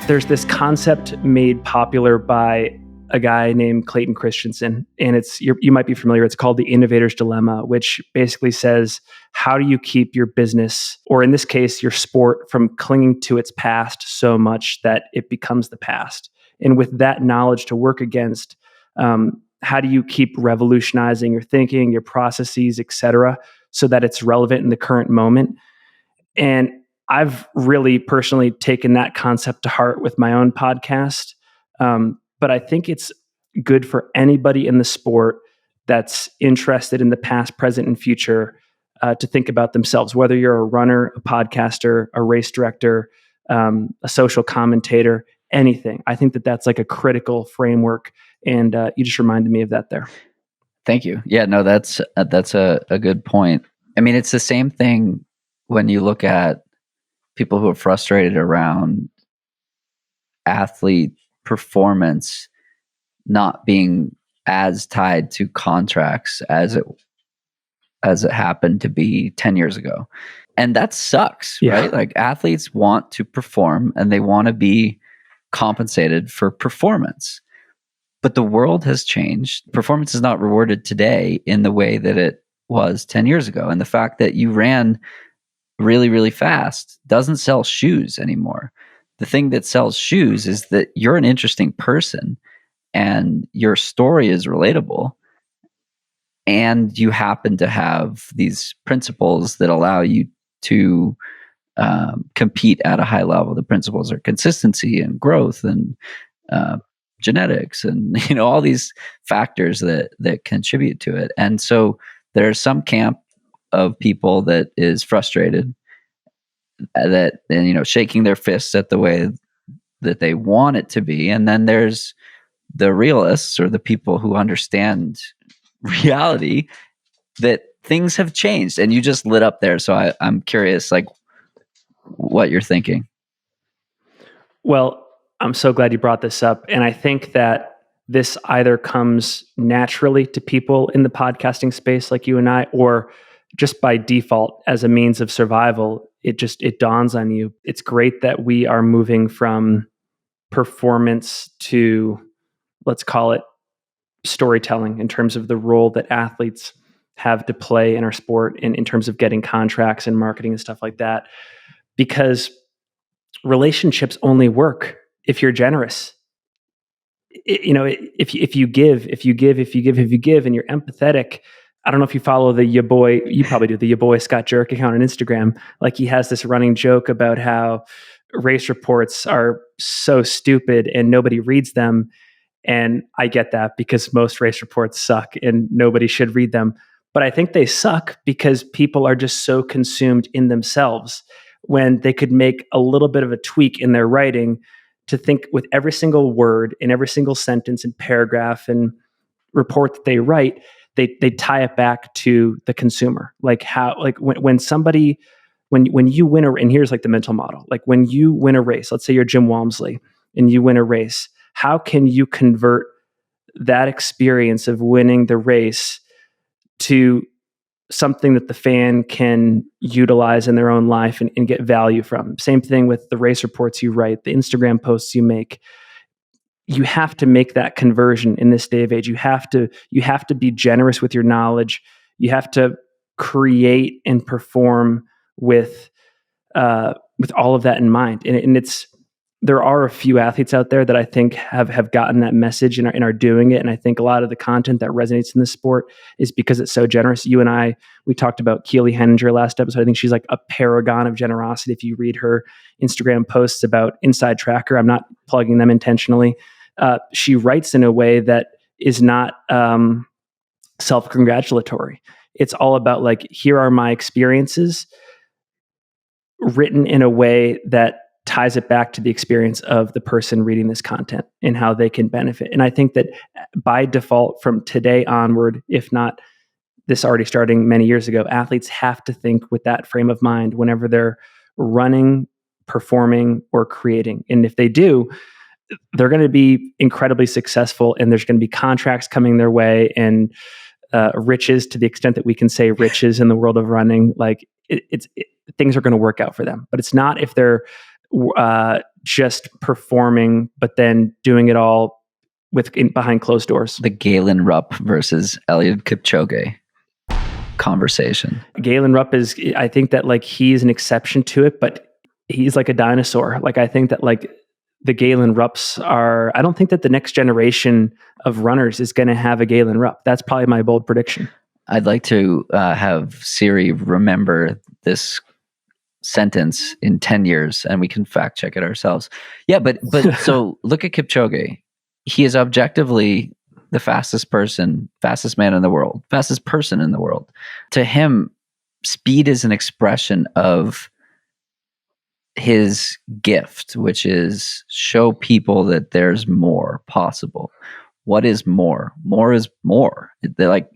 There's this concept made popular by a guy named Clayton Christensen, and you might be familiar. It's called the Innovator's Dilemma, which basically says, how do you keep your business, or in this case, your sport, from clinging to its past so much that it becomes the past? And with that knowledge to work against, how do you keep revolutionizing your thinking, your processes, et cetera, so that it's relevant in the current moment? And I've really personally taken that concept to heart with my own podcast. But I think it's good for anybody in the sport that's interested in the past, present, and future to think about themselves, whether you're a runner, a podcaster, a race director, a social commentator, anything. I think that that's like a critical framework. And you just reminded me of that there. Thank you. Yeah, no, that's a good point. I mean, it's the same thing when you look at people who are frustrated around athlete performance not being as tied to contracts as it happened to be 10 years ago. And that sucks, right? Like, athletes want to perform and they want to be compensated for performance. But the world has changed. Performance is not rewarded today in the way that it was 10 years ago. And the fact that you ran really, really fast doesn't sell shoes anymore. The thing that sells shoes is that you're an interesting person and your story is relatable, and you happen to have these principles that allow you to compete at a high level. The principles are consistency and growth and genetics and all these factors that contribute to it. And so there's some camp of people that is frustrated that, shaking their fists at the way that they want it to be. And then there's the realists, or the people who understand reality, that things have changed. And you just lit up there. So I'm curious, like, what you're thinking. Well, I'm so glad you brought this up. And I think that this either comes naturally to people in the podcasting space like you and I, or just by default as a means of survival. It dawns on you. It's great that we are moving from performance to, let's call it, storytelling, in terms of the role that athletes have to play in our sport, in terms of getting contracts and marketing and stuff like that. Because relationships only work if you're generous. If you give, and you're empathetic. I don't know if you follow you probably do, the your boy Scott Jurek account on Instagram. Like, he has this running joke about how race reports are so stupid and nobody reads them. And I get that, because most race reports suck and nobody should read them. But I think they suck because people are just so consumed in themselves, when they could make a little bit of a tweak in their writing to think with every single word in every single sentence and paragraph and report that they write, they tie it back to the consumer. Like, how, like when you win and here's like the mental model, like when you win a race, let's say you're Jim Walmsley and you win a race, how can you convert that experience of winning the race to something that the fan can utilize in their own life and get value from? Same thing with the race reports you write, the Instagram posts you make. You have to make that conversion in this day of age. You have to be generous with your knowledge. You have to create and perform with all of that in mind. And there are a few athletes out there that I think have gotten that message and are doing it. And I think a lot of the content that resonates in this sport is because it's so generous. You and we talked about Keely Henninger last episode. I think she's like a paragon of generosity. If you read her Instagram posts about Inside Tracker, I'm not plugging them intentionally. She writes in a way that is not self-congratulatory. It's all about, like, here are my experiences written in a way that ties it back to the experience of the person reading this content and how they can benefit. And I think that by default, from today onward, if not this already starting many years ago, athletes have to think with that frame of mind whenever they're running, performing, or creating. And if they do, they're going to be incredibly successful, and there's going to be contracts coming their way, and riches, to the extent that we can say riches in the world of running. Like, things are going to work out for them. But it's not if they're just performing, but then doing it all behind closed doors. The Galen Rupp versus Eliud Kipchoge conversation. Galen Rupp I think that like he's an exception to it, but he's like a dinosaur. Like I think that like the Galen Rupps I don't think that the next generation of runners is going to have a Galen Rupp. That's probably my bold prediction. I'd like to have Siri remember this sentence in 10 years and we can fact check it ourselves. Yeah, but so look at Kipchoge. He is objectively the fastest man in the world, fastest person in the world. To him, speed is an expression of his gift, which is show people that there's more possible. What is more? More is more. They're like,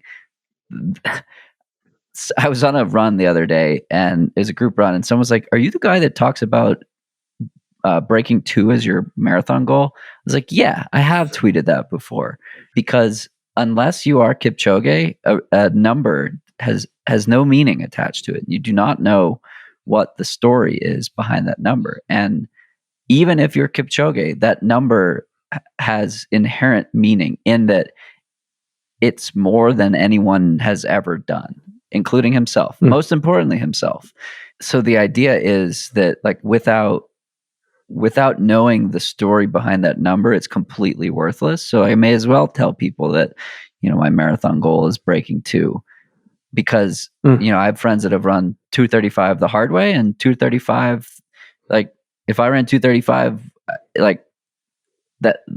I was on a run the other day and it was a group run and someone was like, are you the guy that talks about breaking 2 as your marathon goal? I was like, yeah, I have tweeted that before, because unless you are Kipchoge, a number has no meaning attached to it. You do not know what the story is behind that number. And even if you're Kipchoge, that number has inherent meaning in that it's more than anyone has ever done, including himself, most importantly himself. So the idea is that like without knowing the story behind that number, it's completely worthless. So I may as well tell people that, my marathon goal is breaking 2, because, I have friends that have run 2:35 the hard way and 2:35. Like if I ran 2:35, like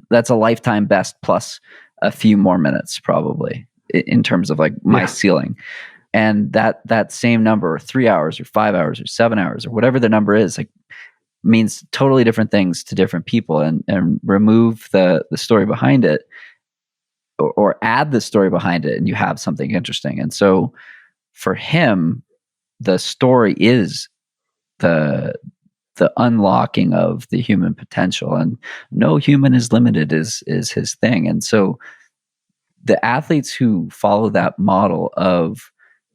that's a lifetime best plus a few more minutes probably in terms of like my ceiling. And that same number, 3 hours or 5 hours or 7 hours or whatever the number is, like means totally different things to different people, and remove the story behind it or add the story behind it and you have something interesting. And so for him, the story is the unlocking of the human potential, and no human is limited is his thing. And so the athletes who follow that model of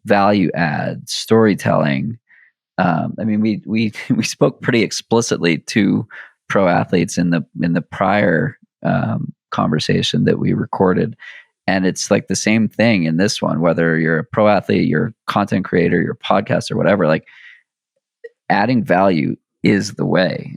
value add storytelling, we spoke pretty explicitly to pro athletes in the prior conversation that we recorded, and it's like the same thing in this one. Whether you're a pro athlete, you're a content creator, you're a podcaster, whatever, like adding value is the way.